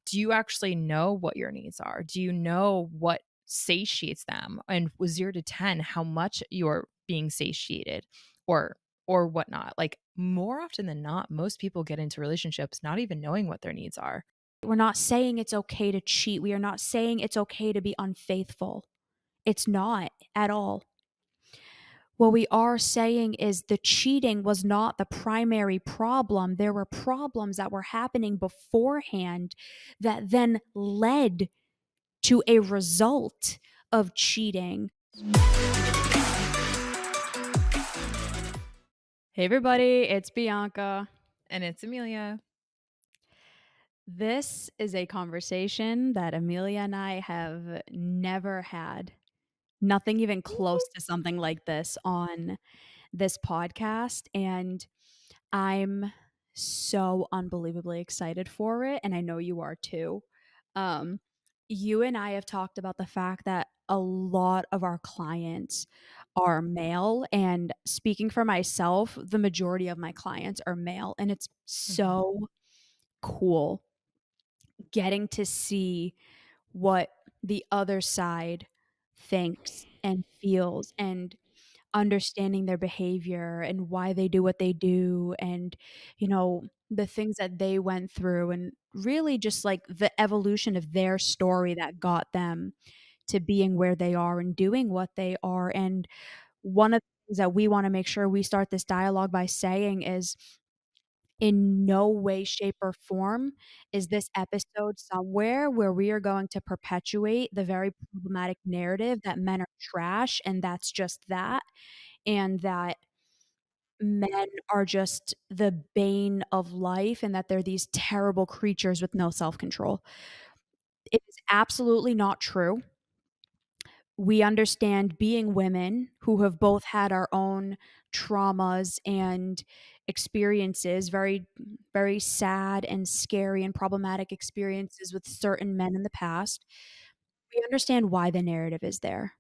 do you actually know what your needs are? Do you know what satiates them? And with 0 to 10, how much you're being satiated or whatnot. Like more often than not, most people get into relationships not even knowing what their needs are. We're not saying it's okay to cheat. We are not saying it's okay to be unfaithful. It's not at all. What we are saying is the cheating was not the primary problem. There were problems that were happening beforehand that then led to a result of cheating. Hey, everybody, it's Bianca. And it's Emilia. This is a conversation that Emilia and I have never had. Nothing even close to something like this on this podcast. And I'm so unbelievably excited for it. And I know you are too. Um, you and I have talked about the fact that a lot of our clients are male. And speaking for myself, the majority of my clients are male. And it's Mhm. so cool getting to see what the other side thinks and feels and understanding their behavior and why they do what they do and the things that they went through and really just like the evolution of their story that got them to being where they are and doing what they are. And one of the things that we want to make sure we start this dialogue by saying is in no way, shape, or form is this episode somewhere where we are going to perpetuate the very problematic narrative that men are trash and that's just that, and that men are just the bane of life and that they're these terrible creatures with no self control. It is absolutely not true. We understand being women who have both had our own traumas and experiences, very, very sad and scary and problematic experiences with certain men in the past. We understand why the narrative is there,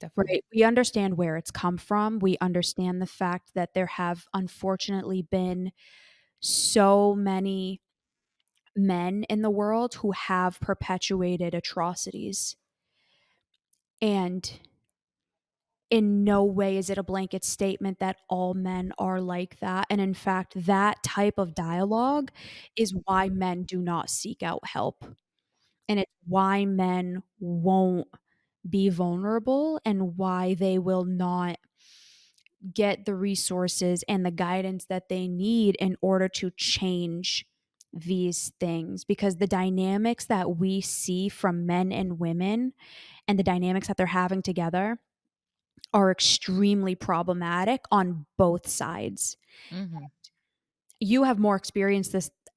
Definitely. right? We understand where it's come from. We understand the fact that there have unfortunately been so many men in the world who have perpetuated atrocities. And in no way is it a blanket statement that all men are like that. And in fact, that type of dialogue is why men do not seek out help. And it's why men won't be vulnerable and why they will not get the resources and the guidance that they need in order to change these things. Because the dynamics that we see from men and women and the dynamics that they're having together are extremely problematic on both sides. Mhm. You have more experience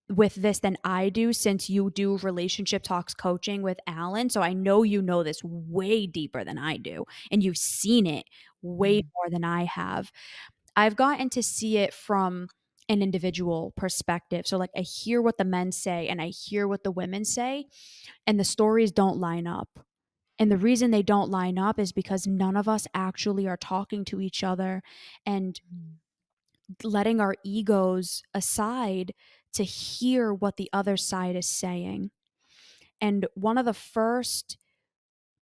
with this than I do since you do relationship talks coaching with Alan. So I know you know this way deeper than I do, and you've seen it way Mhm. more than I have. I've gotten to see it from an individual perspective. So, like, I hear what the men say and I hear what the women say, and the stories don't line up. And the reason they don't line up is because none of us actually are talking to each other and Mhm. letting our egos aside to hear what the other side is saying. And one of the first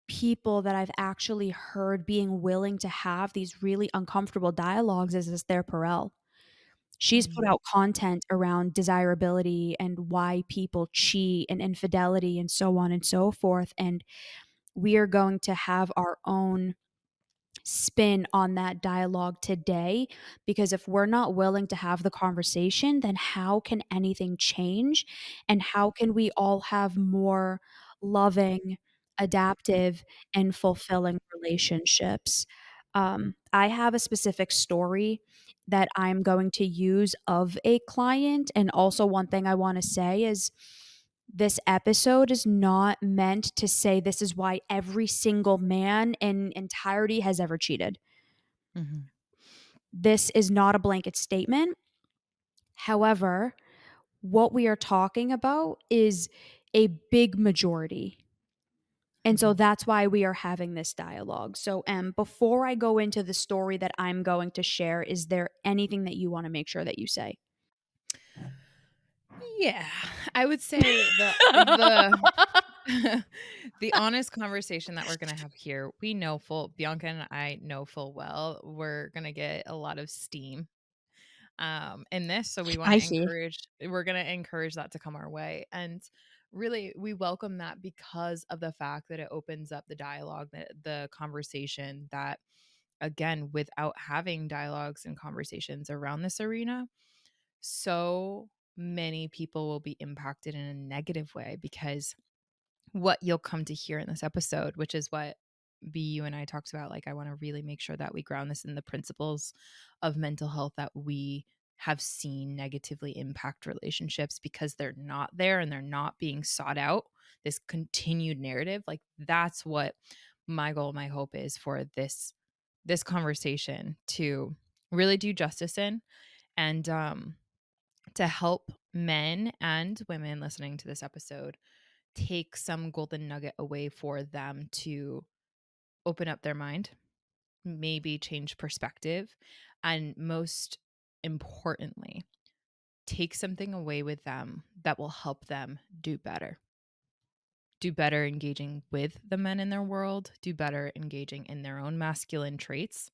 people that I've actually heard being willing to have these really uncomfortable dialogues is Esther Perel. She's put Mhm. out content around desirability and why people cheat and infidelity and so on and so forth. And we are going to have our own spin on that dialogue today, because if we're not willing to have the conversation, then how can anything change? And how can we all have more loving, adaptive, and fulfilling relationships? I have a specific story that I'm going to use of a client. And also, one thing I want to say is this episode is not meant to say this is why every single man in entirety has ever cheated. Mhm. This is not a blanket statement. However, what we are talking about is a big majority. And so Mhm. that's why we are having this dialogue. So, before I go into the story that I'm going to share, is there anything that you want to make sure that you say? Yeah, I would say the the honest conversation that we're gonna have here, we know full Bianca and I know full well we're gonna get a lot of steam in this. So we want to Spicy. encourage, we're going to encourage that to come our way. And really, we welcome that because of the fact that it opens up the dialogue, the conversation that, again, without having dialogues and conversations around this arena, so many people will be impacted in a negative way because what you'll come to hear in this episode, which is what you and I talked about. Like, I want to really make sure that we ground this in the principles of mental health that we have seen negatively impact relationships because they're not there and they're not being sought out. This continued narrative, like that's what my goal, my hope is for this conversation to really do justice in and to help men and women listening to this episode take some golden nugget away for them to open up their mind, maybe change perspective, and most importantly, take something away with them that will help them do better. Do better engaging with the men in their world, do better engaging in their own masculine traits,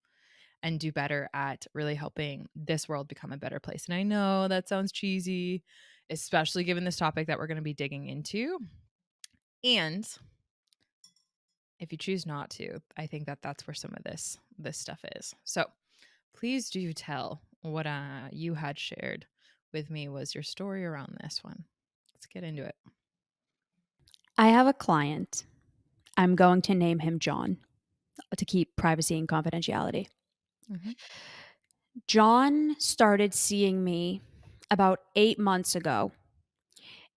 and do better at really helping this world become a better place. And I know that sounds cheesy, especially given this topic that we're going to be digging into. And if you choose not to, I think that that's where some of this stuff is. So please do tell what you had shared with me was your story around this one. Let's get into it. I have a client. I'm going to name him John to keep privacy and confidentiality. Hmm. John started seeing me about 8 months ago.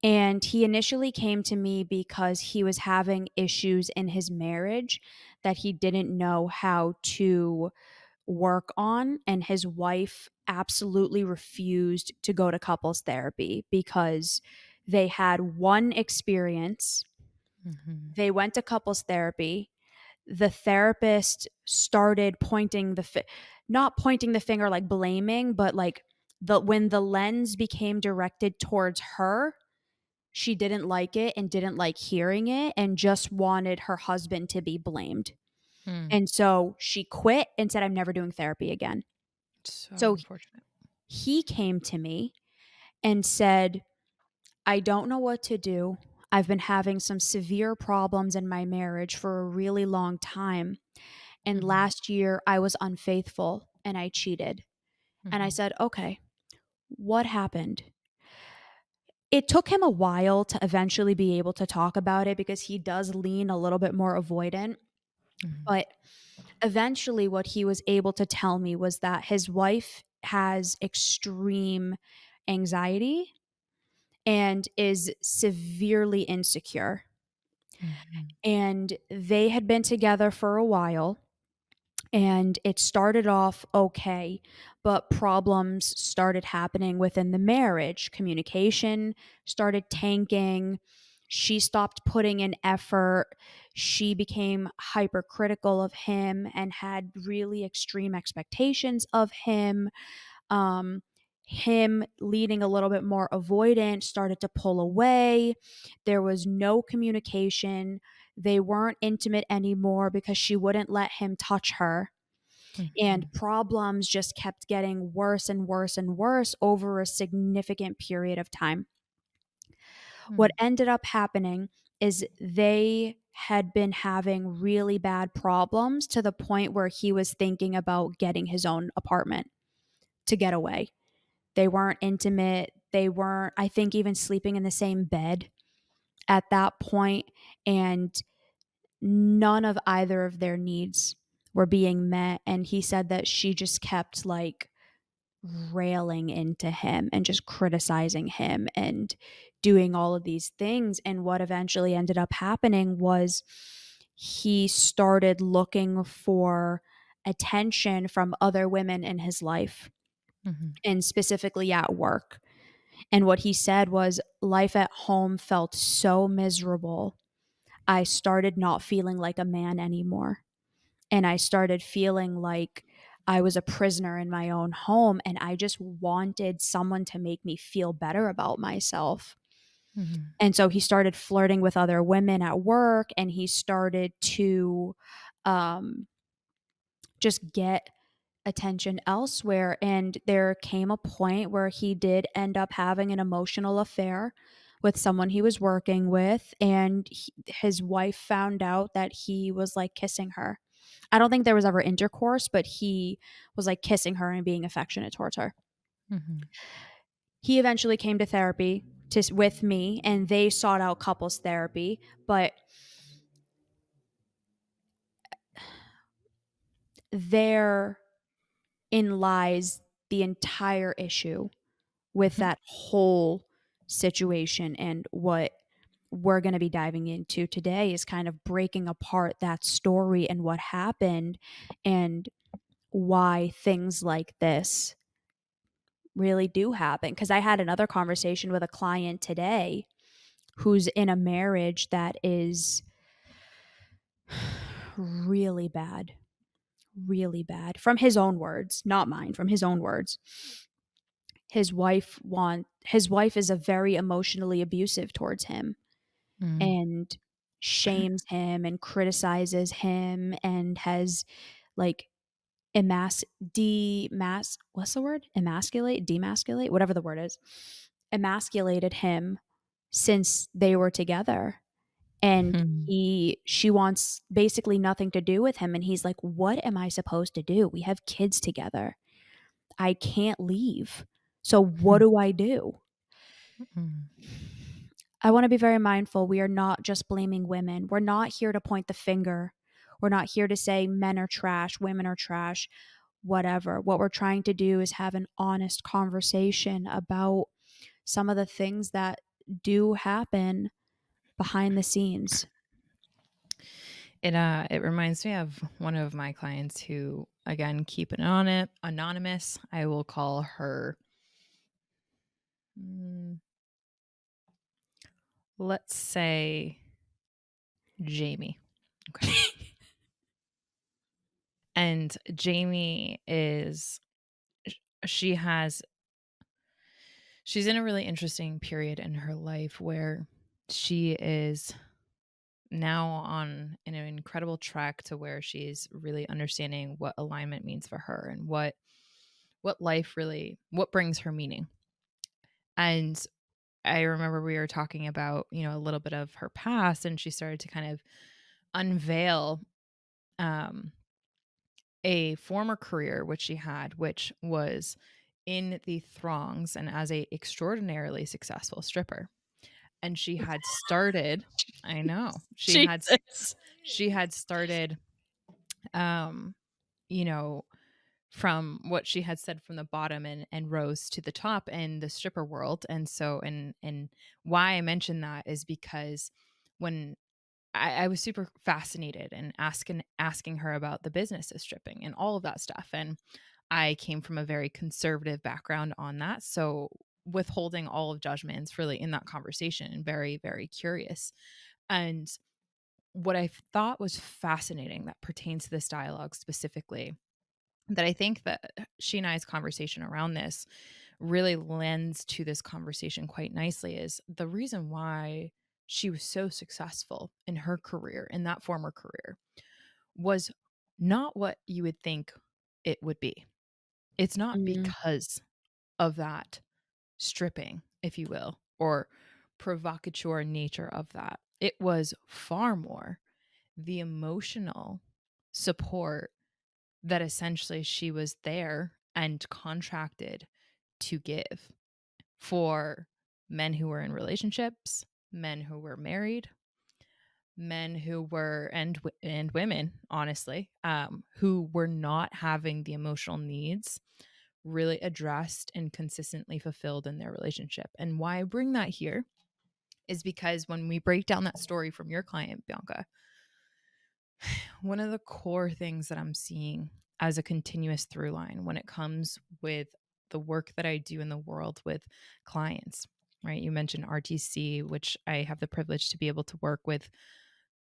And he initially came to me because he was having issues in his marriage that he didn't know how to work on. And his wife absolutely refused to go to couples therapy because they had one experience. Hmm. They went to couples therapy. The therapist started not pointing the finger like blaming, but like when the lens became directed towards her, she didn't like it and didn't like hearing it and just wanted her husband to be blamed. Hmm. And so she quit and said, I'm never doing therapy again. So So unfortunate. he came to me and said, I don't know what to do. I've been having some severe problems in my marriage for a really long time. And Hmm. last year I was unfaithful and I cheated. And I Hmm. said, okay, what happened? It took him a while to eventually be able to talk about it because he does lean a little bit more avoidant. Hmm. But eventually, what he was able to tell me was that his wife has extreme anxiety and is severely insecure. Hmm. And they had been together for a while. And it started off okay, but problems started happening within the marriage. Communication started tanking. She stopped putting in effort. She became hypercritical of him and had really extreme expectations of him. Um, him leading a little bit more avoidant, started to pull away. There was no communication. They weren't intimate anymore because she wouldn't let him touch her, and Hmm. problems just kept getting worse and worse and worse over a significant period of time. What Hmm. ended up happening is they had been having really bad problems to the point where he was thinking about getting his own apartment to get away. They weren't intimate. They weren't, I think, even sleeping in the same bed at that point, and none of either of their needs were being met. And he said that she just kept like railing into him and just criticizing him and doing all of these things. And what eventually ended up happening was he started looking for attention from other women in his life, Hmm. and specifically at work. And what he said was, life at home felt so miserable. I started not feeling like a man anymore. And I started feeling like I was a prisoner in my own home, and I just wanted someone to make me feel better about myself. Mhm. And so he started flirting with other women at work, and he started to um, just get attention elsewhere. And there came a point where he did end up having an emotional affair with someone he was working with, and his wife found out that he was like kissing her. I don't think there was ever intercourse, but he was like kissing her and being affectionate towards her. Mhm. He eventually came to therapy with me, and they sought out couples therapy, but therein lies the entire issue with Mhm. that whole situation. And what we're going to be diving into today is kind of breaking apart that story and what happened, and why things like this really do happen. Because I had another conversation with a client today who's in a marriage that is really bad, really bad. From his own words, not mine, from his own words. His wife is a very emotionally abusive towards him, Mm. and shames him and criticizes him, and has like what's the word? Demasculate, whatever the word is. Emasculated him since they were together. And Mhm. she wants basically nothing to do with him, and he's like, "What am I supposed to do? We have kids together. I can't leave. So what Mhm. do I do?" Mhm. I want to be very mindful. We are not just blaming women. We're not here to point the finger. We're not here to say men are trash, women are trash, whatever. What we're trying to do is have an honest conversation about some of the things that do happen behind the scenes. It reminds me of one of my clients who, again, keep it on it anonymous. I will call her, mm, let's say, Jamie. Okay. And Jamie is sh- she has she's in a really interesting period in her life where she is now on an incredible track to where she's really understanding what alignment means for her and what life really what brings her meaning. And I remember we were talking about, a little bit of her past, and she started to kind of unveil um a former career which she had, which was in the throngs and as a extraordinarily successful stripper. And she had started I know. Jesus. She had started um you know from what she had said from the bottom and rose to the top in the stripper world. And so and why I mention that is because when I was super fascinated and asking her about the business of stripping and all of that stuff. And I came from a very conservative background on that. So withholding all of judgments really in that conversation and very, very curious. And what I thought was fascinating that pertains to this dialogue specifically, that I think that she and I's conversation around this really lends to this conversation quite nicely, is the reason why she was so successful in her career, in that former career, was not what you would think it would be. It's not Mm, because of that stripping, if you will, or provocateur nature of that. It was far more the emotional support that essentially she was there and contracted to give for men who were in relationships, men who were married, men who were and women, honestly, who were not having the emotional needs really addressed and consistently fulfilled in their relationship. And why I bring that here is because when we break down that story from your client, Bianca, one of the core things that I'm seeing as a continuous through line when it comes with the work that I do in the world with clients, right? You mentioned RTC, which I have the privilege to be able to work with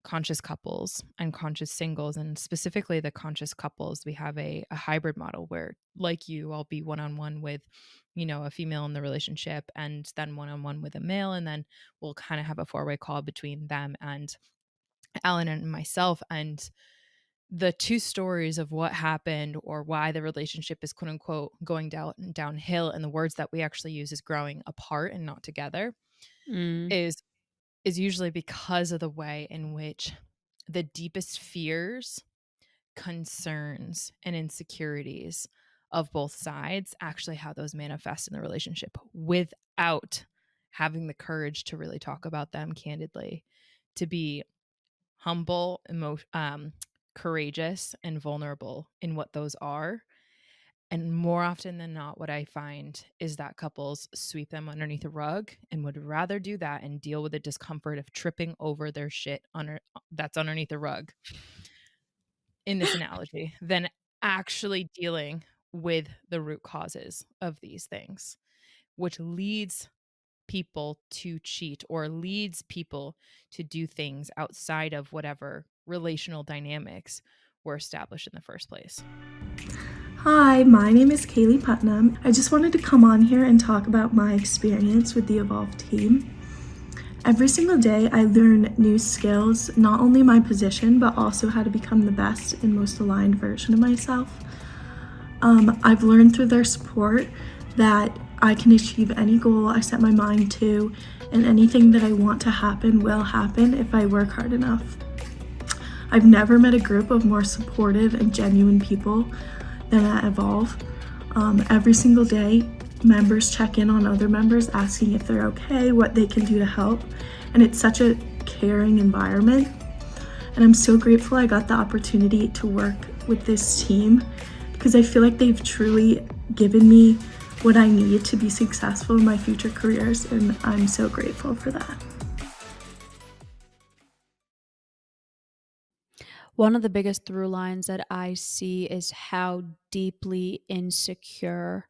conscious couples and conscious singles, and specifically the conscious couples, we have a hybrid model where, like you, I'll be one on one with, a female in the relationship, and then one on one with a male, and then we'll kind of have a four-way call between them and Alan and myself. And the two stories of what happened or why the relationship is quote unquote going downhill, and the words that we actually use is growing apart and not together, Mm. is is usually because of the way in which the deepest fears, concerns, and insecurities of both sides, actually how those manifest in the relationship without having the courage to really talk about them candidly, to be humble, courageous, and vulnerable in what those are. And more often than not, what I find is that couples sweep them underneath a rug and would rather do that and deal with the discomfort of tripping over their shit that's underneath the rug, in this analogy, than actually dealing with the root causes of these things, which leads people to cheat or leads people to do things outside of whatever relational dynamics were established in the first place. Hi, my name is Kayleigh Putnam. I just wanted to come on here and talk about my experience with the Evolve team. Every single day, I learn new skills, not only my position, but also how to become the best and most aligned version of myself. I've learned through their support that I can achieve any goal I set my mind to, and anything that I want to happen will happen if I work hard enough. I've never met a group of more supportive and genuine people than at Evolve. Every single day, members check in on other members, asking if they're okay, what they can do to help, and it's such a caring environment. And I'm so grateful I got the opportunity to work with this team, because I feel like they've truly given me what I need to be successful in my future careers, and I'm so grateful for that. One of the biggest through lines that I see is how deeply insecure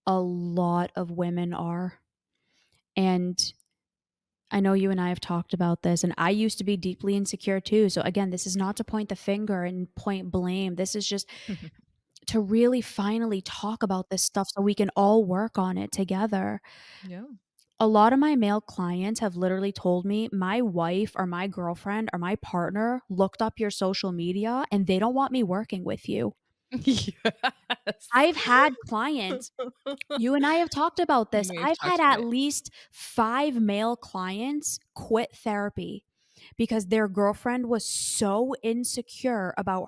a lot of women are. And I know you and I have talked about this, and I used to be deeply insecure too. So, again, this is not to point the finger and point blame. This is just to really finally talk about this stuff so we can all work on it together. Yeah. A lot of my male clients have literally told me my wife or my girlfriend or my partner looked up your social media and they don't want me working with you. Yes. I've had clients, you and I have talked about this. We've I've had touched on at it. least 5 male clients quit therapy because their girlfriend was so insecure about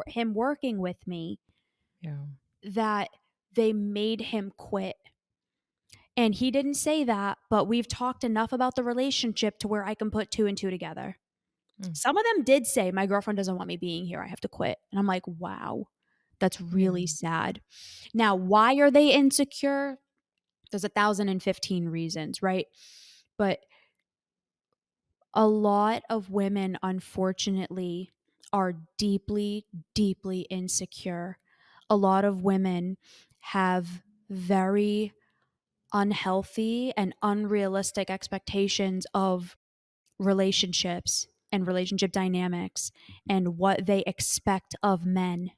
him working with me Yeah. that they made him quit. And he didn't say that, but we've talked enough about the relationship to where I can put 2 and 2 together. Mm. Some of them did say, "My girlfriend doesn't want me being here. I have to quit." And I'm like, "Wow, that's Yeah. really sad." Now, why are they insecure? There's 1,015 reasons, right? But a lot of women, unfortunately, are deeply, deeply insecure. A lot of women have very unhealthy and unrealistic expectations of relationships and relationship dynamics and what they expect of men.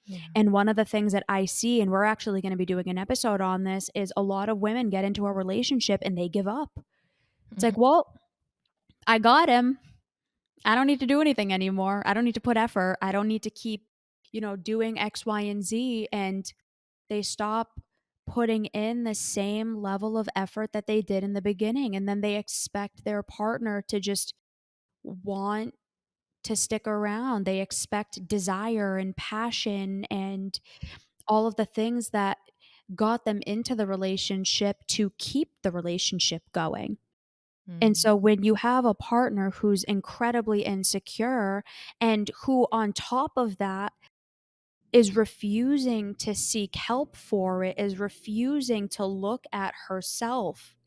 Yeah. And one of the things that I see, and we're actually going to be doing an episode on this, is a lot of women get into a relationship and they give up. It's like, Mhm. well, I got him. I don't need to do anything anymore. I don't need to put effort. I don't need to keep, doing X, Y, and Z. And they stop putting in the same level of effort that they did in the beginning. And then they expect their partner to just want to stick around. They expect desire and passion and all of the things that got them into the relationship to keep the relationship going. And Mm. so when you have a partner who's incredibly insecure and who, on top of that, is refusing to seek help for it, is refusing to look at herself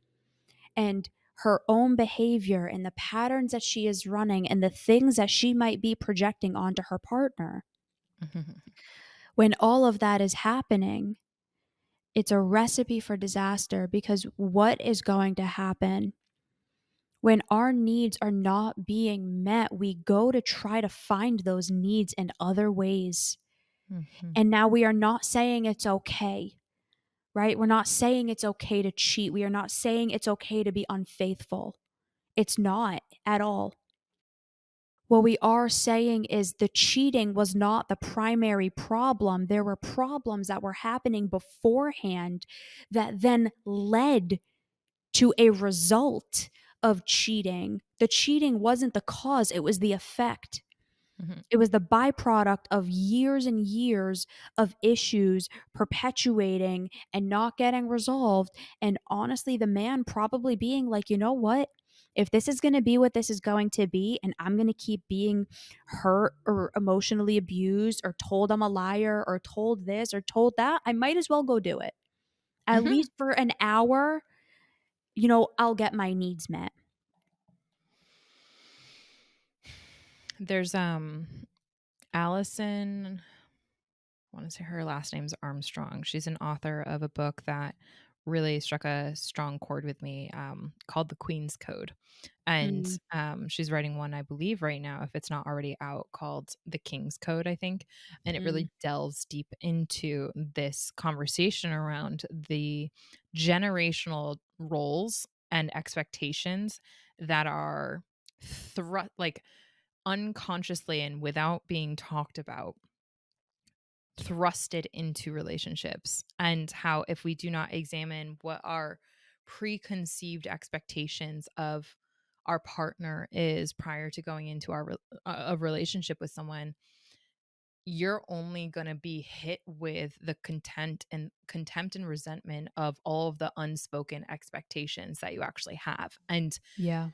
and her own behavior and the patterns that she is running and the things that she might be projecting onto her partner. When all of that is happening, it's a recipe for disaster because what is going to happen When our needs are not being met, we go to try to find those needs in other ways. Mhm. And now we are not saying it's okay, right? We're not saying it's okay to cheat. We are not saying it's okay to be unfaithful. It's not at all. What we are saying is the cheating was not the primary problem. There were problems that were happening beforehand that then led to a result of cheating. The cheating wasn't the cause, it was the effect. Mhm. It was the byproduct of years and years of issues perpetuating and not getting resolved. And honestly, the man probably being like, you know what? If this is going to be what this is going to be, and I'm going to keep being hurt or emotionally abused or told I'm a liar or told this or told that, I might as well go do it. At Mhm. least for an hour, I'll get my needs met. There's Allison, I want to say her last name's Armstrong. She's an author of a book that really struck a strong chord with me, called The Queen's Code. And Mm, she's writing one, I believe, right now, if it's not already out, called The King's Code, I think. And it mm, really delves deep into this conversation around the generational roles and expectations that are like unconsciously and without being talked about thrusted into relationships, and how if we do not examine what our preconceived expectations of our partner is prior to going into a relationship with someone, you're only going to be hit with the contempt and resentment of all of the unspoken expectations that you actually have. And yeah.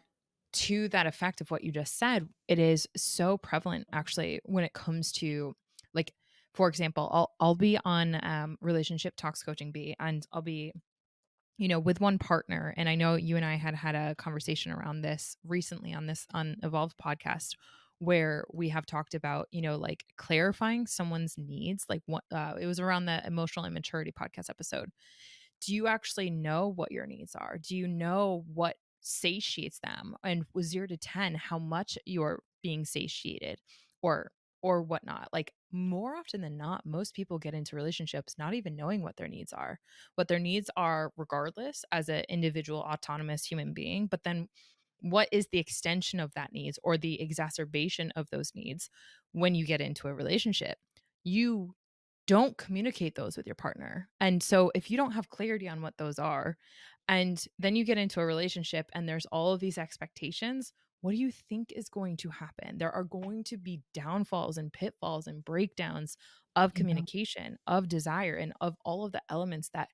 to that effect of what you just said, it is so prevalent actually when it comes to, like, for example, I'll be on relationship talks coaching B, and I'll be, with one partner, and I know you and I had a conversation around this recently on this on Evolved podcast, where we have talked about, like clarifying someone's needs. Like what it was around the emotional immaturity podcast episode. Do you actually know what your needs are? Do you know what satiates them? And with 0 to 10, how much you're being satiated or whatnot? Like, more often than not, most people get into relationships not even knowing what their needs are, regardless, as an individual autonomous human being. But then what is the extension of that needs or the exacerbation of those needs when you get into a relationship? You don't communicate those with your partner. And so if you don't have clarity on what those are, and then you get into a relationship and there's all of these expectations, what do you think is going to happen? There are going to be downfalls and pitfalls and breakdowns of Yeah. communication, of desire, and of all of the elements that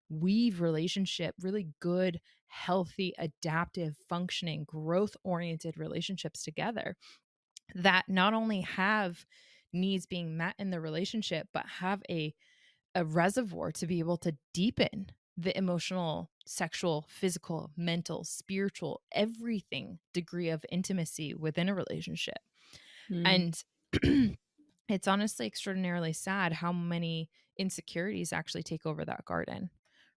weave relationship, really good, healthy, adaptive, functioning, growth oriented relationships together, that not only have needs being met in the relationship, but have a reservoir to be able to deepen the emotional, sexual, physical, mental, spiritual, everything degree of intimacy within a relationship. Mm, And it's honestly extraordinarily sad how many insecurities actually take over that garden,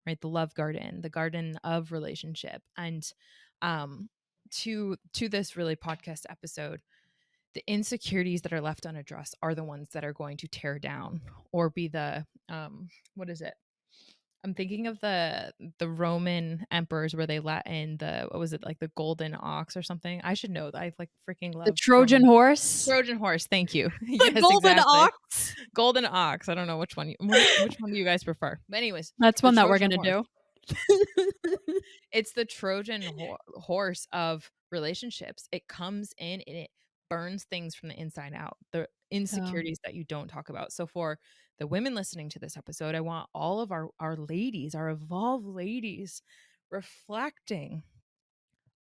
right? The love garden, the garden of relationship. And um to this really podcast episode, the insecurities that are left unaddressed are the ones that are going to tear down or be the what is it? I'm thinking of the Roman emperors where they let in the, what was it, like the golden ox or something? I should know that. I like freaking the love Trojan Roman. horse? Trojan horse, thank you. The Yes, golden exactly. ox? Golden ox. I don't know which one which one do you guys prefer? But anyways, That's the one that we're Trojan gonna horse. do. It's the Trojan horse of relationships. It comes in and it burns things from the inside out. The Yeah. insecurities that you don't talk about. So for the women listening to this episode, I want all of our ladies, our evolved ladies, reflecting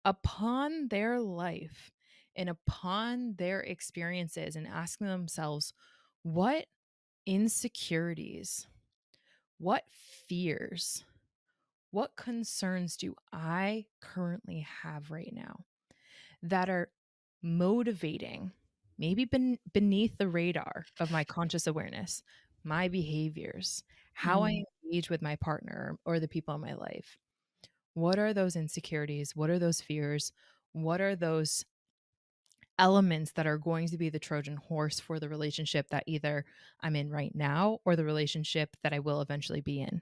upon their life and upon their experiences and asking themselves, what insecurities, what fears, what concerns do I currently have right now that are motivating, maybe beneath the radar of my conscious awareness, my behaviors, how I Mm, engage with my partner or the people in my life? What are those insecurities? What are those fears? What are those elements that are going to be the Trojan horse for the relationship that either I'm in right now or the relationship that I will eventually be in?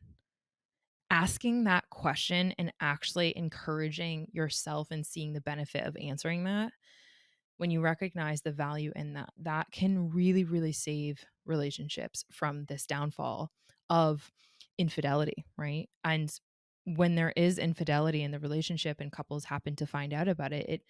Asking that question and actually encouraging yourself and seeing the benefit of answering that, when you recognize the value in that, that can really, really save relationships from this downfall of infidelity, right? And when there is infidelity in the relationship and couples happen to find out about it,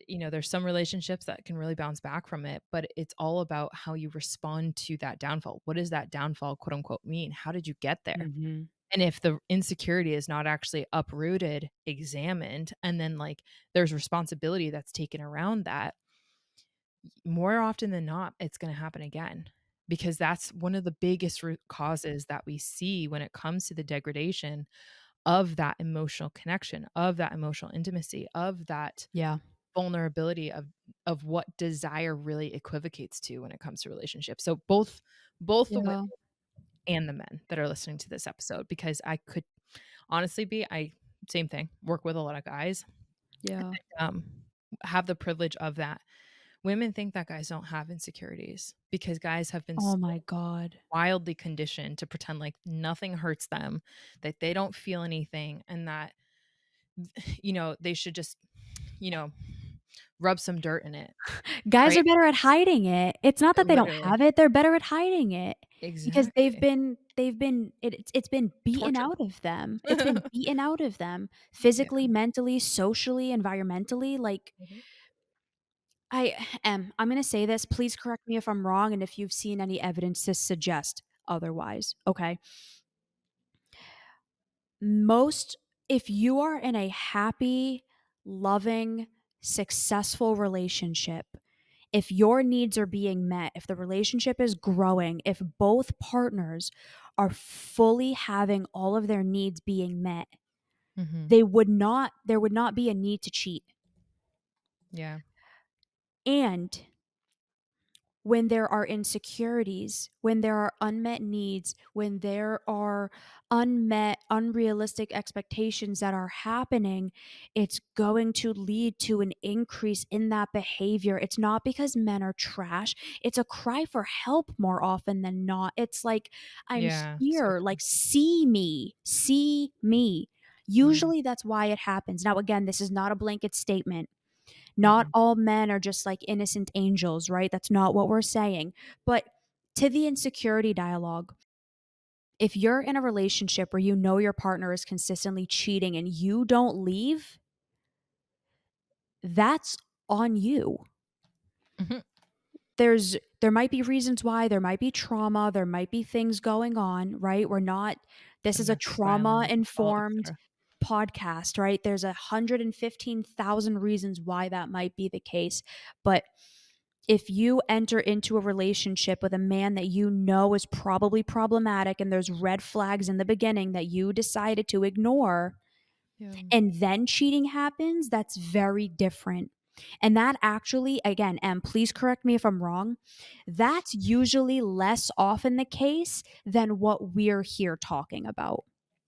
there's some relationships that can really bounce back from it, but it's all about how you respond to that downfall. What does that downfall, quote unquote, mean? How did you get there? Mhm. And if the insecurity is not actually uprooted, examined, and then like there's responsibility that's taken around that, more often than not, it's going to happen again. Because that's one of the biggest root causes that we see when it comes to the degradation of that emotional connection, of that emotional intimacy, of that Yeah. vulnerability of what desire really equivocates to when it comes to relationships. So both the women Yeah. and the men that are listening to this episode, because I could honestly be I same thing, work with a lot of guys, Yeah. um, have the privilege of that. Women think that guys don't have insecurities because guys have been Oh so my god. wildly conditioned to pretend like nothing hurts them, that they don't feel anything, and that, they should just, you know, rub some dirt in it, Guys right? are better at hiding it. It's not that they don't Literally. have it, they're better at hiding it because Exactly. it's been beaten Tortured. out of them. It's been beaten out of them Yeah. physically, mentally, socially, environmentally, like, Mhm. I'm gonna say this, please correct me if I'm wrong and if you've seen any evidence to suggest otherwise, okay? Most If you are in a happy, loving, successful relationship, if your needs are being met, if the relationship is growing, if both partners are fully having all of their needs being met, Mhm. there would not be a need to cheat. Yeah. And when there are insecurities, when there are unmet needs, when there are unmet, unrealistic expectations that are happening, it's going to lead to an increase in that behavior. It's not because men are trash, it's a cry for help more often than not. It's like, I'm Yeah. So here, true. like, see me, see me. Mm. Usually that's why it happens. Now, again, this is not a blanket statement. Not Mhm. all men are just like innocent angels, right? That's not what we're saying. But to the insecurity dialogue, if you're in a relationship where you know your partner is consistently cheating and you don't leave, that's on you. Mhm. There might be reasons why, there might be trauma, there might be things going on, right? We're not This is a Domestic violence, assault, trauma-informed etcetera. podcast, right? There's 115,000 reasons why that might be the case. But if you enter into a relationship with a man that you know is probably problematic and there's red flags in the beginning that you decided to ignore, Yeah. and then cheating happens, that's very different. And that actually, again, and please correct me if I'm wrong, that's usually less often the case than what we're here talking about.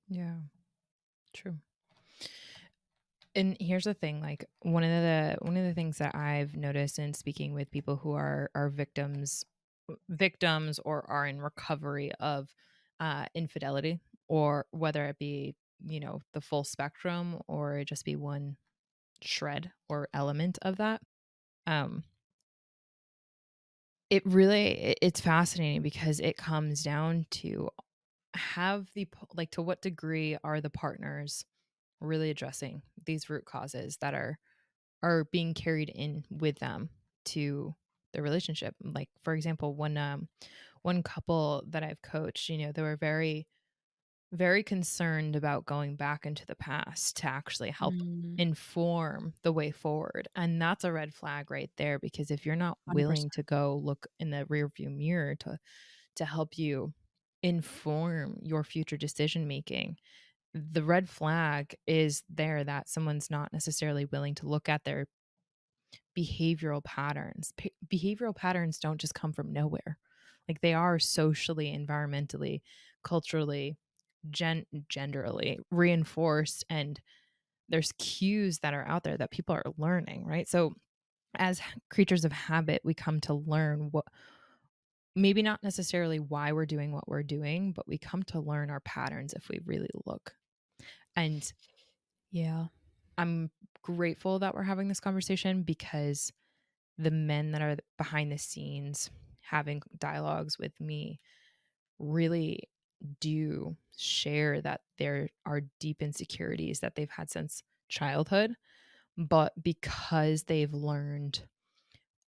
Yeah. True. And here's the thing, like one of the things that I've noticed in speaking with people who are victims or are in recovery of infidelity, or whether it be, the full spectrum or it just be one shred or element of that. Um it's fascinating because it comes down to to what degree are the partners really addressing these root causes that are being carried in with them to the relationship. Like, for example, one couple that I've coached, they were very, very concerned about going back into the past to actually help Mm, inform the way forward. And that's a red flag right there, because if you're not willing 100%. to go look in the rearview mirror to help you inform your future decision making, the red flag is there that someone's not necessarily willing to look at their behavioral patterns. Behavioral patterns don't just come from nowhere. Like, they are socially, environmentally, culturally, genderly reinforced and there's cues that are out there that people are learning, right? So as creatures of habit, we come to learn what, maybe not necessarily why we're doing what we're doing, but we come to learn our patterns if we really look. And Yeah. I'm grateful that we're having this conversation because the men that are behind the scenes having dialogues with me really do share that there are deep insecurities that they've had since childhood, but because they've learned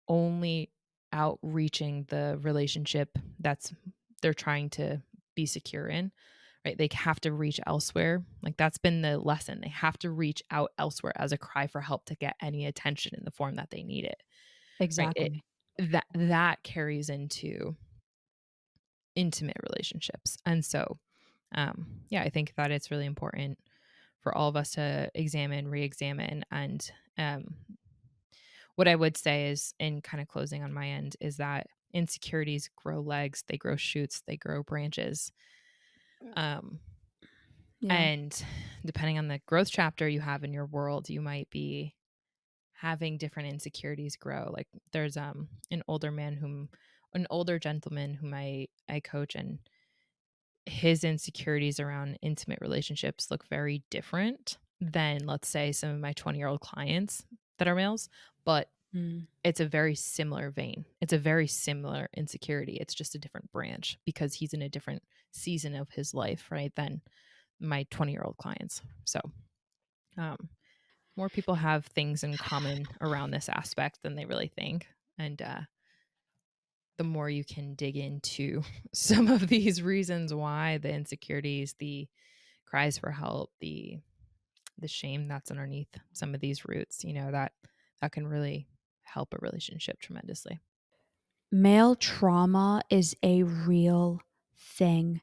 only outreaching the relationship that's they're trying to be secure in, right? They have to reach elsewhere. Like that's been the lesson. They have to reach out elsewhere as a cry for help to get any attention in the form that they need it, right? Exactly. That carries into intimate relationships. And so, yeah, I think that it's really important for all of us to examine, re-examine, and what I would say is, in kind of closing on my end, is that insecurities grow legs, they grow shoots, they grow branches. Um, Yeah. and depending on the growth chapter you have in your world, you might be having different insecurities grow. Like there's an older gentleman whom I coach, and his insecurities around intimate relationships look very different than, let's say, some of my 20-year-old clients that are males, but Mm. it's a very similar vein. It's a very similar insecurity. It's just a different branch because he's in a different season of his life, right, than my 20-year-old clients. So, um, more people have things in common around this aspect than they really think. And the more you can dig into some of these reasons why the insecurities, the cries for help, the shame that's underneath some of these roots, that can really help a relationship tremendously. Male trauma is a real thing.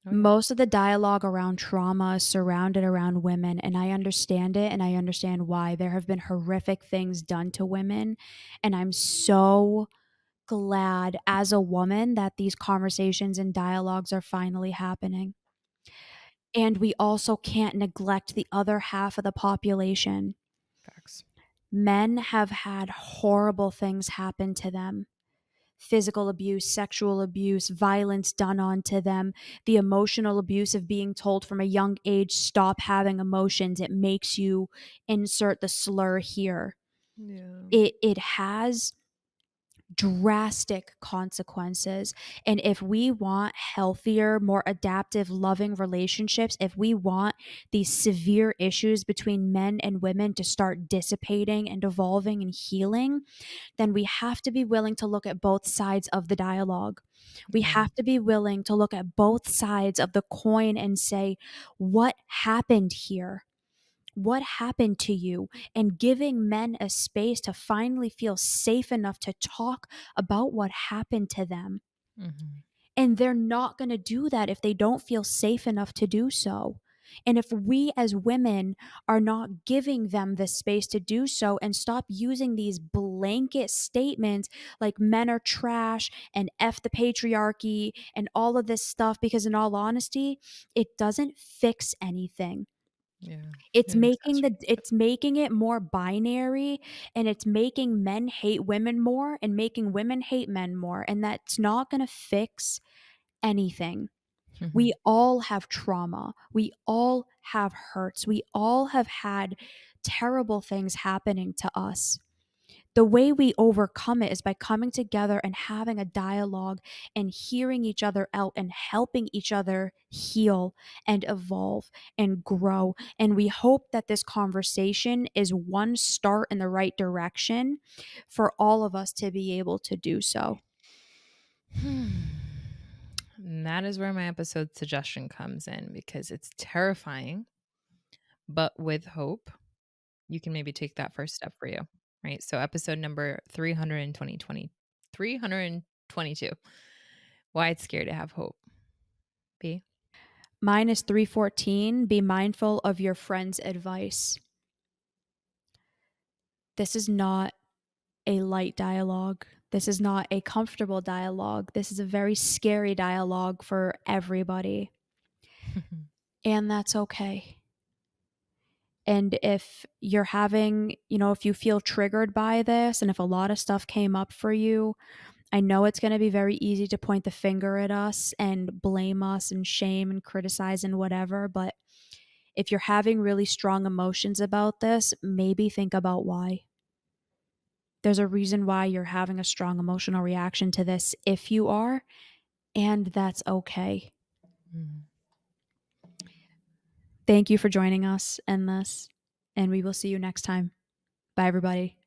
Oh yeah. Most of the dialogue around trauma is surrounded around women, and I understand it, and I understand why. There have been horrific things done to women, and I'm so glad as a woman that these conversations and dialogues are finally happening. And we also can't neglect the other half of the population. Facts. Men have had horrible things happen to them: physical abuse, sexual abuse, violence done onto them, the emotional abuse of being told from a young age, stop having emotions. It makes you insert the slur here. Yeah. It has drastic consequences. And if we want healthier, more adaptive, loving relationships, if we want these severe issues between men and women to start dissipating and evolving and healing, then we have to be willing to look at both sides of the dialogue. We Yeah. have to be willing to look at both sides of the coin and say, what happened here? What happened to you? And giving men a space to finally feel safe enough to talk about what happened to them. Mhm. And they're not going to do that if they don't feel safe enough to do so. And if we as women are not giving them the space to do so and stop using these blanket statements like men are trash and F the patriarchy and all of this stuff, because in all honesty, it doesn't fix anything. Yeah. It's It making the exacerbates it. it's making it more binary, and it's making men hate women more and making women hate men more, and that's not going to fix anything. We Mhm. all have trauma. We all have hurts. We all have had terrible things happening to us. The way we overcome it is by coming together and having a dialogue and hearing each other out and helping each other heal and evolve and grow. And we hope that this conversation is one start in the right direction for all of us to be able to do so. And that is where my episode suggestion comes in because it's terrifying, but with hope, you can maybe take that first step for you, right? So episode number 322. Why it's scary to have hope. B. Mine is 314. Be mindful of your friend's advice. This is not a light dialogue. This is not a comfortable dialogue. This is a very scary dialogue for everybody. And that's okay. And if you're having, if you feel triggered by this and if a lot of stuff came up for you, I know it's going to be very easy to point the finger at us and blame us and shame and criticize and whatever. But if you're having really strong emotions about this, maybe think about why. There's a reason why you're having a strong emotional reaction to this if you are, and that's okay. Mm. Thank you for joining us in this, and we will see you next time. Bye, everybody.